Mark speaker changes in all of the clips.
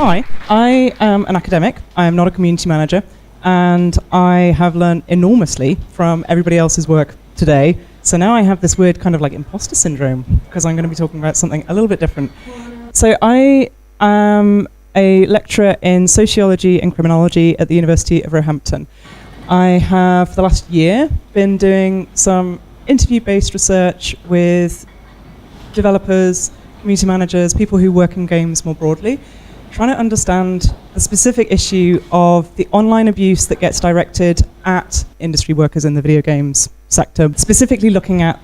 Speaker 1: Hi, I am an academic. I am not a community manager, and I have learned enormously from everybody else's work today. So now I have this weird kind of like imposter syndrome, because I'm going to be talking about something a little bit different. So I am a lecturer in sociology and criminology at the University of Roehampton. I have, for the last year, been doing some interview-based research with developers, community managers, people who work in games more broadly, trying to understand the specific issue of the online abuse that gets directed at industry workers in the video games sector, specifically looking at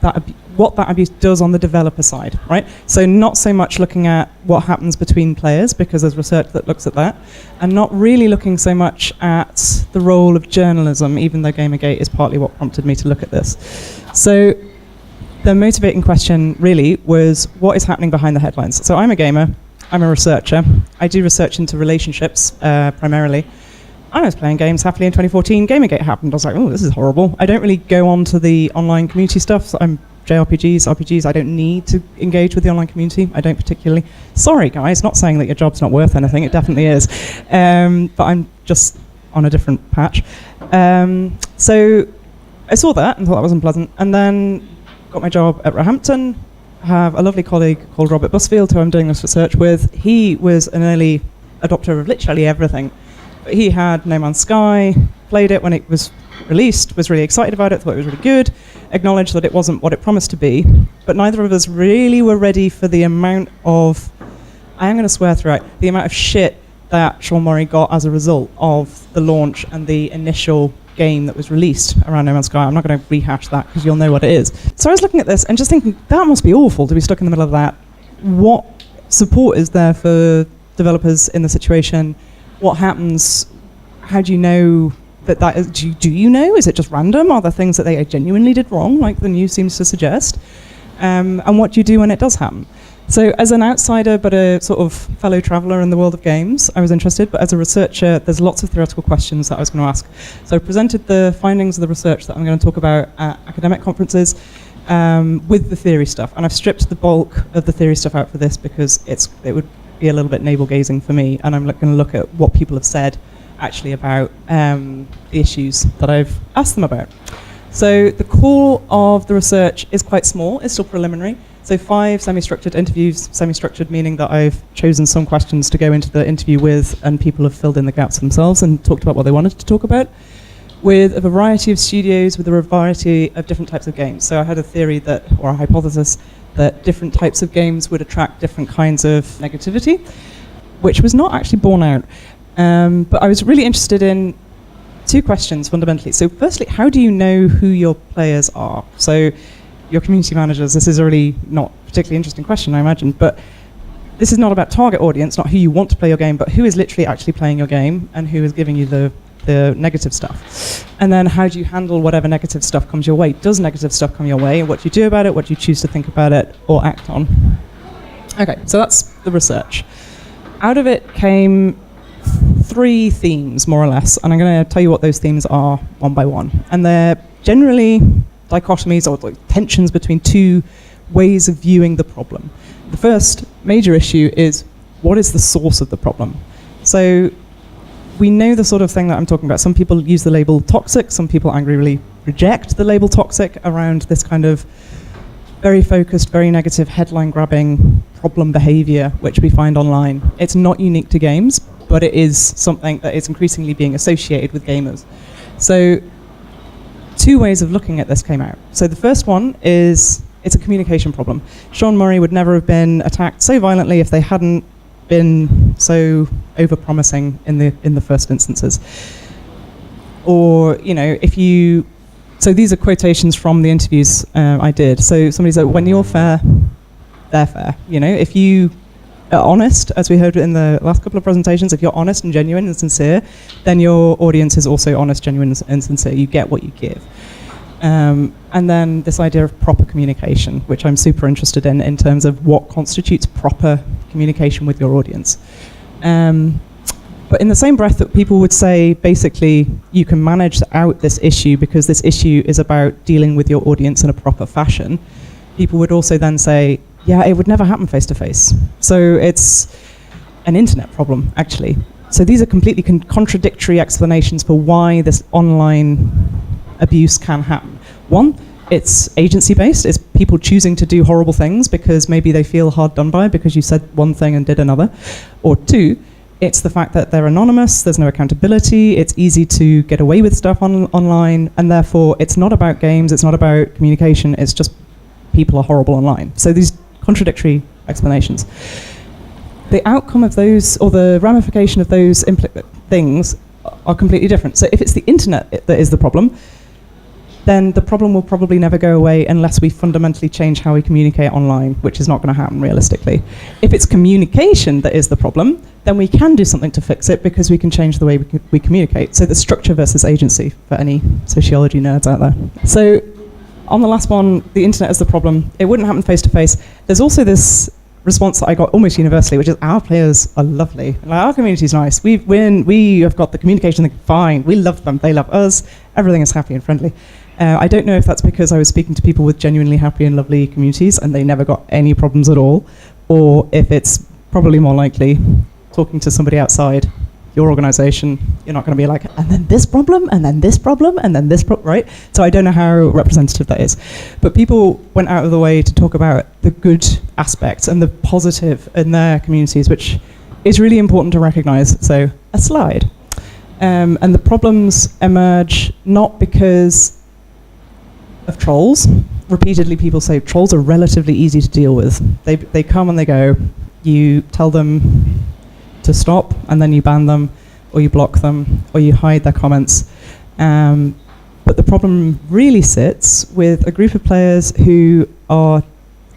Speaker 1: what that abuse does on the developer side, right? So not so much looking at what happens between players, because there's research that looks at that, and not really looking so much at the role of journalism, even though Gamergate is partly what prompted me to look at this. So the motivating question really was, what is happening behind the headlines? So I'm a gamer, I'm a researcher. I do research into relationships primarily. I was playing games happily in 2014. Gamergate happened. I was like, oh, this is horrible. I don't really go on to the online community stuff. So I'm JRPGs, RPGs. I don't need to engage with the online community. I don't particularly. Sorry, guys, not saying that your job's not worth anything. It definitely is. But I'm just on a different patch. So I saw that and thought that was unpleasant. And then got my job at Roehampton. I have a lovely colleague called Robert Busfield, who I'm doing this research with. He was an early adopter of literally everything. But he had No Man's Sky, played it when it was released, was really excited about it, thought it was really good, acknowledged that it wasn't what it promised to be, but neither of us really were ready for the amount of, I am going to swear throughout, the amount of shit that Sean Murray got as a result of the launch and the initial game that was released around No Man's Sky. I'm not going to rehash that because you'll know what it is. So I was looking at this and just thinking, that must be awful to be stuck in the middle of that. What support is there for developers in the situation? What happens? How do you know that is, do you know? Is it just random? Are there things that they genuinely did wrong, like the news seems to suggest? And what do you do when it does happen? So as an outsider, but a sort of fellow traveller in the world of games, I was interested, but as a researcher, there's lots of theoretical questions that I was going to ask. So I presented the findings of the research that I'm going to talk about at academic conferences with the theory stuff. And I've stripped the bulk of the theory stuff out for this because it would be a little bit navel-gazing for me, and I'm going to look at what people have said actually about the issues that I've asked them about. So the core of the research is quite small, it's still preliminary. So 5 semi-structured interviews, semi-structured meaning that I've chosen some questions to go into the interview with, and people have filled in the gaps themselves and talked about what they wanted to talk about, with a variety of studios, with a variety of different types of games. So I had a theory that, or a hypothesis, that different types of games would attract different kinds of negativity, which was not actually borne out. But I was really interested in 2 questions fundamentally. So firstly, how do you know who your players are? So your community managers, this is a really not particularly interesting question, I imagine, but this is not about target audience, not who you want to play your game, but who is literally actually playing your game and who is giving you the negative stuff. And then how do you handle whatever negative stuff comes your way? Does negative stuff come your way? And what do you do about it? What do you choose to think about it or act on? Okay, so that's the research. Out of it came 3 themes, more or less, and I'm going to tell you what those themes are one by one. And they're generally dichotomies or like tensions between 2 ways of viewing the problem. The first major issue is, what is the source of the problem? So we know the sort of thing that I'm talking about. Some people use the label toxic, some people angrily reject the label toxic around this kind of very focused, very negative, headline-grabbing problem behavior which we find online. It's not unique to games, but it is something that is increasingly being associated with gamers. So 2 ways of looking at this came out. So the first one is, it's a communication problem. Sean Murray would never have been attacked so violently if they hadn't been so over-promising in the first instances. Or, you know, if you, so these are quotations from the interviews I did. So somebody said, when you're fair, they're fair. You know, if you are honest, as we heard in the last couple of presentations, if you're honest and genuine and sincere, then your audience is also honest, genuine and sincere. You get what you give. And then this idea of proper communication, which I'm super interested in terms of what constitutes proper communication with your audience. But in the same breath that people would say, basically, you can manage out this issue because this issue is about dealing with your audience in a proper fashion, people would also then say, yeah, it would never happen face-to-face. So it's an internet problem, actually. So these are completely contradictory explanations for why this online abuse can happen. One, it's agency-based. It's people choosing to do horrible things because maybe they feel hard done by because you said one thing and did another. Or two, it's the fact that they're anonymous, there's no accountability, it's easy to get away with stuff online, and therefore it's not about games, it's not about communication, it's just people are horrible online. So these contradictory explanations. The outcome of those, or the ramification of those things, are completely different. So if it's the internet that is the problem, then the problem will probably never go away unless we fundamentally change how we communicate online, which is not going to happen realistically. If it's communication that is the problem, then we can do something to fix it because we can change the way we communicate. So the structure versus agency for any sociology nerds out there. So on the last one, the internet is the problem. It wouldn't happen face to face. There's also this response that I got almost universally, which is our players are lovely. Like, our community is nice. We have got the communication thing fine. We love them. They love us. Everything is happy and friendly. I don't know if that's because I was speaking to people with genuinely happy and lovely communities and they never got any problems at all, or if it's probably more likely talking to somebody outside your organization, you're not going to be like, and then this problem, and then this problem, and then this problem, right? So I don't know how representative that is. But people went out of the way to talk about the good aspects and the positive in their communities, which is really important to recognize. So a slide. And the problems emerge not because of trolls. Repeatedly people say trolls are relatively easy to deal with. They come and they go. You tell them to stop, and then you ban them, or you block them, or you hide their comments. But the problem really sits with a group of players who are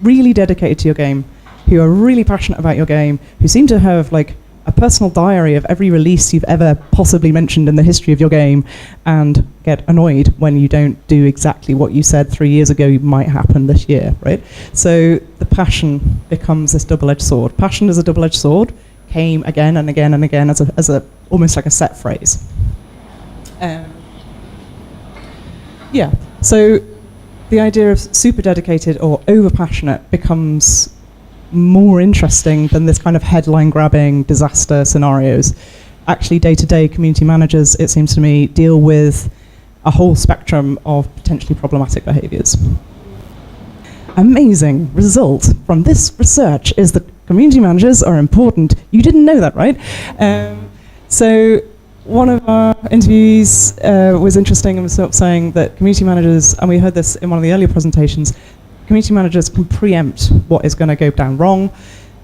Speaker 1: really dedicated to your game, who are really passionate about your game, who seem to have like a personal diary of every release you've ever possibly mentioned in the history of your game, and get annoyed when you don't do exactly what you said 3 years ago might happen this year, right? So the passion becomes this double-edged sword. Passion is a double-edged sword, came again and again and again as a almost like a set phrase. So the idea of super dedicated or over passionate becomes more interesting than this kind of headline grabbing disaster scenarios. Actually, day-to-day community managers, it seems to me, deal with a whole spectrum of potentially problematic behaviors. Amazing result from this research is that community managers are important. You didn't know that, right? So one of our interviewees was interesting and was sort of saying that community managers, and we heard this in one of the earlier presentations, community managers can preempt what is going to go down wrong.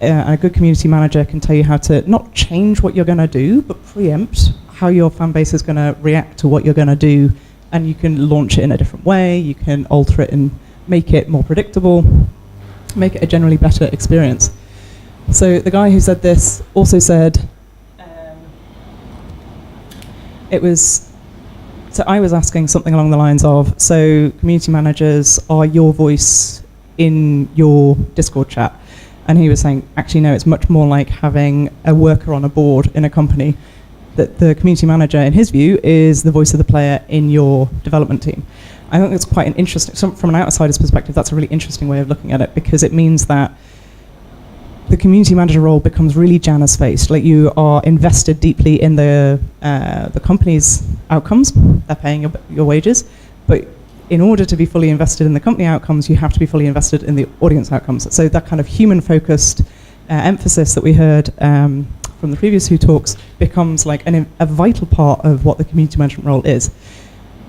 Speaker 1: And a good community manager can tell you how to not change what you're going to do, but preempt how your fan base is going to react to what you're going to do. And you can launch it in a different way. You can alter it and make it more predictable, make it a generally better experience. So the guy who said this also said, so I was asking something along the lines of, so community managers are your voice in your Discord chat. And he was saying, actually, no, it's much more like having a worker on a board in a company, that the community manager, in his view, is the voice of the player in your development team. I think that's quite an interesting, from an outsider's perspective, that's a really interesting way of looking at it, because it means that the community manager role becomes really Janus-faced. Like, you are invested deeply in the company's outcomes. They're paying your wages, but in order to be fully invested in the company outcomes, you have to be fully invested in the audience outcomes. So that kind of human-focused emphasis that we heard from the previous two talks becomes like a vital part of what the community management role is,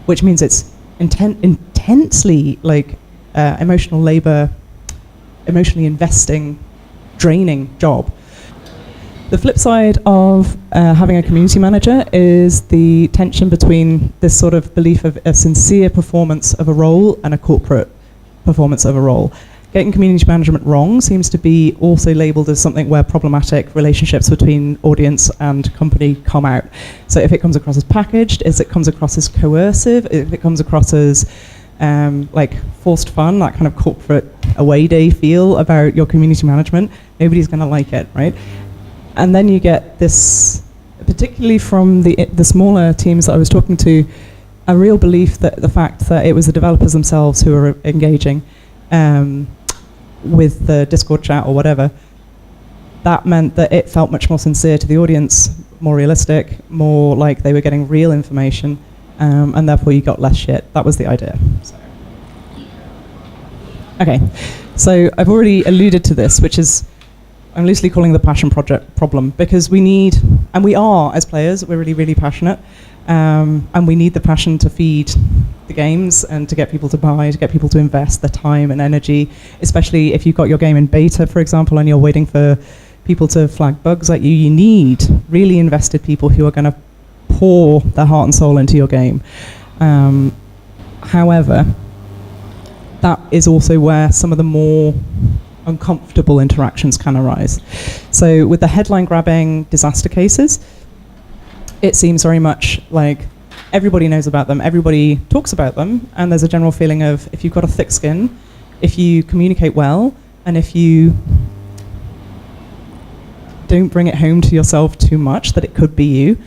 Speaker 1: which means it's intensely like emotional labor, emotionally investing, draining job. The flip side of having a community manager is the tension between this sort of belief of a sincere performance of a role and a corporate performance of a role. Getting community management wrong seems to be also labelled as something where problematic relationships between audience and company come out. So if it comes across as packaged, if it comes across as coercive, if it comes across as like forced fun, that kind of corporate away day feel about your community management, nobody's going to like it, right? And then you get this, particularly from the smaller teams that I was talking to, a real belief that the fact that it was the developers themselves who were engaging with the Discord chat or whatever that meant that it felt much more sincere to the audience, more realistic, more like they were getting real information, and therefore you got less shit. That was the idea. Okay, so I've already alluded to this, which is, I'm loosely calling the passion project problem, because we need, and we are as players, we're really, really passionate, and we need the passion to feed the games and to get people to buy, to get people to invest their time and energy, especially if you've got your game in beta, for example, and you're waiting for people to flag bugs at you. You need really invested people who are going to pour their heart and soul into your game. However, that is also where some of the more uncomfortable interactions can arise. So with the headline-grabbing disaster cases, it seems very much like everybody knows about them, everybody talks about them, and there's a general feeling of, if you've got a thick skin, if you communicate well, and if you don't bring it home to yourself too much that it could be you,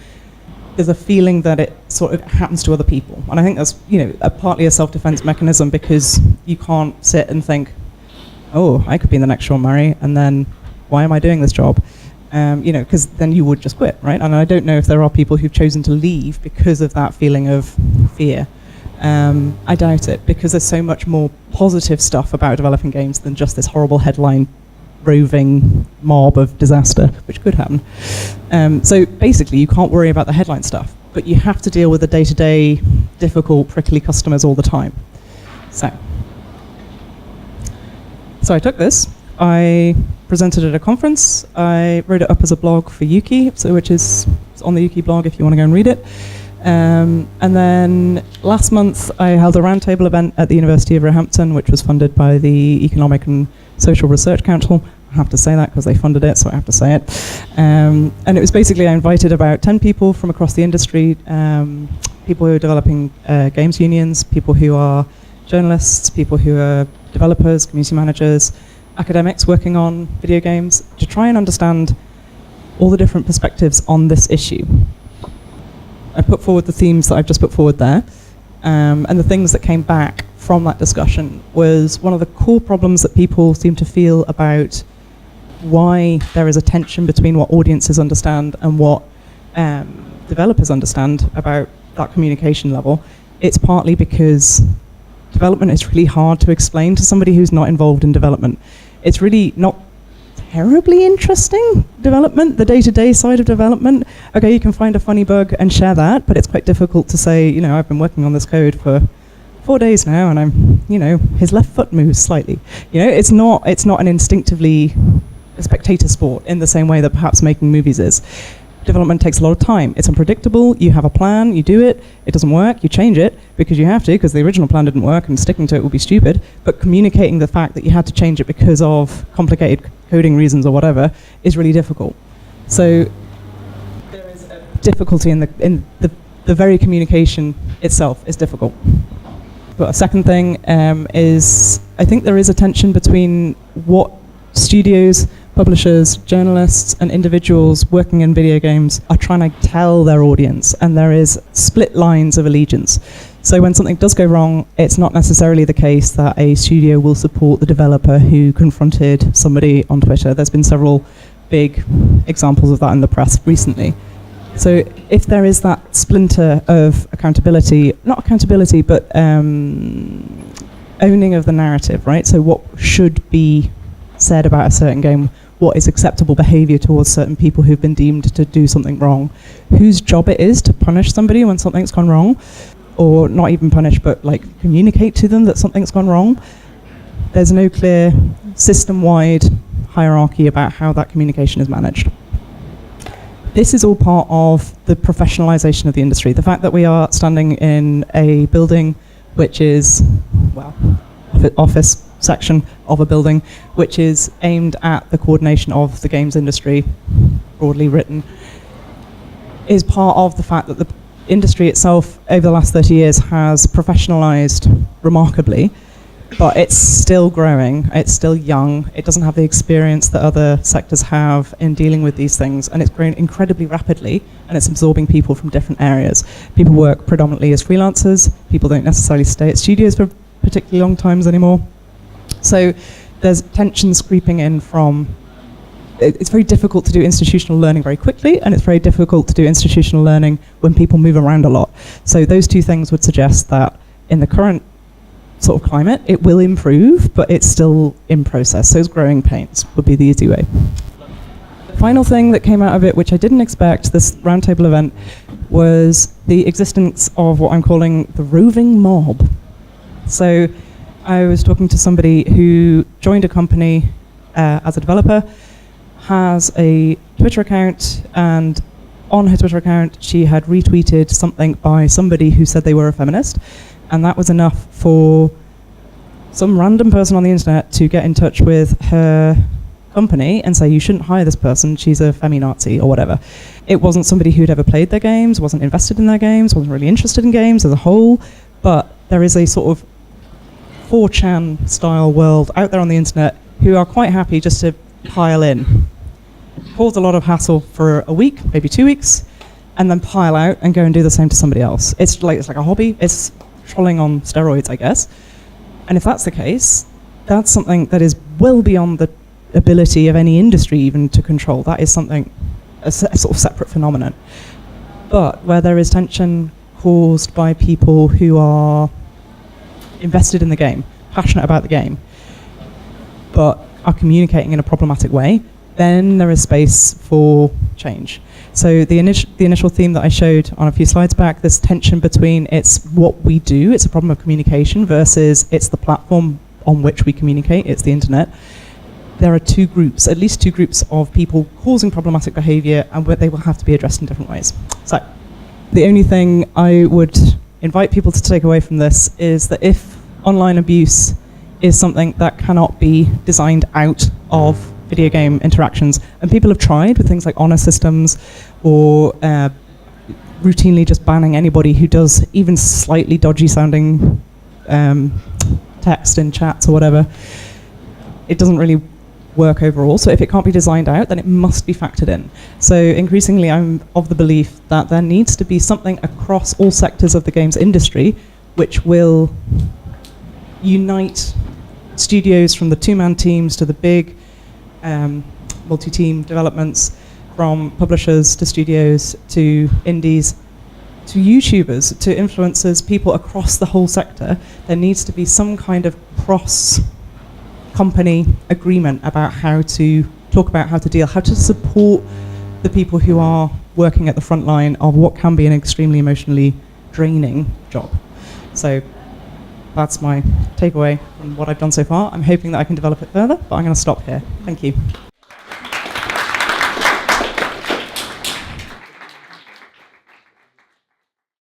Speaker 1: there's a feeling that it sort of happens to other people. And I think that's, partly a self-defense mechanism, because you can't sit and think, oh, I could be the next Sean Murray, and then why am I doing this job? Because then you would just quit, right? And I don't know if there are people who've chosen to leave because of that feeling of fear. I doubt it, because there's so much more positive stuff about developing games than just this horrible headline roving mob of disaster, which could happen. So basically, you can't worry about the headline stuff, but you have to deal with the day-to-day, difficult, prickly customers all the time. So I took this. I presented at a conference. I wrote it up as a blog for Yuki, which is on the Yuki blog if you want to go and read it. And then last month, I held a roundtable event at the University of Roehampton, which was funded by the Economic and Social Research Council. I have to say that because they funded it, so I have to say it. And it was basically, I invited about 10 people from across the industry, people who are developing games unions, people who are journalists, people who are developers, community managers, academics working on video games, to try and understand all the different perspectives on this issue. I put forward the themes that I've just put forward there, and the things that came back from that discussion was one of the core problems that people seem to feel about why there is a tension between what audiences understand and what developers understand about that communication level. It's partly because development is really hard to explain to somebody who's not involved in development. It's really not terribly interesting, development, the day-to-day side of development. Okay, you can find a funny bug and share that, but it's quite difficult to say, I've been working on this code for 4 days now, and I'm, his left foot moves slightly. It's not an instinctively a spectator sport in the same way that perhaps making movies is. Development takes a lot of time. It's unpredictable. You have a plan, you do it, it doesn't work, you change it because you have to, because the original plan didn't work and sticking to it would be stupid. But communicating the fact that you had to change it because of complicated coding reasons or whatever is really difficult. So there is a difficulty in the very communication itself is difficult. But a second thing is, I think there is a tension between what studios, publishers, journalists, and individuals working in video games are trying to tell their audience, and there is split lines of allegiance. So when something does go wrong, it's not necessarily the case that a studio will support the developer who confronted somebody on Twitter. There's been several big examples of that in the press recently. So if there is that splinter of accountability, not accountability, but owning of the narrative, right? So what should be said about a certain game, what is acceptable behavior towards certain people who've been deemed to do something wrong, whose job it is to punish somebody when something's gone wrong, or not even punish, but like communicate to them that something's gone wrong. There's no clear system-wide hierarchy about how that communication is managed. This is all part of the professionalization of the industry. The fact that we are standing in a building which is, well, office section of a building, which is aimed at the coordination of the games industry, broadly written, is part of the fact that the industry itself over the last 30 years has professionalized remarkably, but it's still growing, it's still young, it doesn't have the experience that other sectors have in dealing with these things, and it's grown incredibly rapidly, and it's absorbing people from different areas. People work predominantly as freelancers, people don't necessarily stay at studios for particularly long times anymore. So there's tensions creeping in from it's very difficult to do institutional learning very quickly, and it's very difficult to do institutional learning when people move around a lot. So those two things would suggest that in the current sort of climate, it will improve, but it's still in process. Those growing pains would be the easy way. The final thing that came out of it, which I didn't expect, this roundtable event, was the existence of what I'm calling the roving mob. So I was talking to somebody who joined a company as a developer, has a Twitter account, and on her Twitter account she had retweeted something by somebody who said they were a feminist, and that was enough for some random person on the internet to get in touch with her company and say, you shouldn't hire this person, she's a feminazi or whatever. It wasn't somebody who'd ever played their games, wasn't invested in their games, wasn't really interested in games as a whole, but there is a sort of 4chan style world out there on the internet who are quite happy just to pile in, cause a lot of hassle for a week, maybe 2 weeks, and then pile out and go and do the same to somebody else. It's like a hobby. It's trolling on steroids, I guess. And if that's the case, that's something that is well beyond the ability of any industry even to control. That is something, a sort of separate phenomenon. But where there is tension caused by people who are invested in the game, passionate about the game, but are communicating in a problematic way, then there is space for change. So the initial theme that I showed on a few slides back, this tension between it's what we do, it's a problem of communication, versus it's the platform on which we communicate, it's the internet. There are two groups, at least two groups of people causing problematic behavior, and they will have to be addressed in different ways. So the only thing I would invite people to take away from this is that if online abuse is something that cannot be designed out of video game interactions, and people have tried with things like honor systems or routinely just banning anybody who does even slightly dodgy sounding text in chats or whatever, it doesn't really work overall. So if it can't be designed out, then it must be factored in. So increasingly I'm of the belief that there needs to be something across all sectors of the games industry which will unite studios from the two-man teams to the big multi-team developments, from publishers to studios to indies to YouTubers to influencers, people across the whole sector. There needs to be some kind of cross-company agreement about how to talk about how to deal, how to support the people who are working at the front line of what can be an extremely emotionally draining job. So that's my takeaway from what I've done so far. I'm hoping that I can develop it further, but I'm going to stop here. Thank you.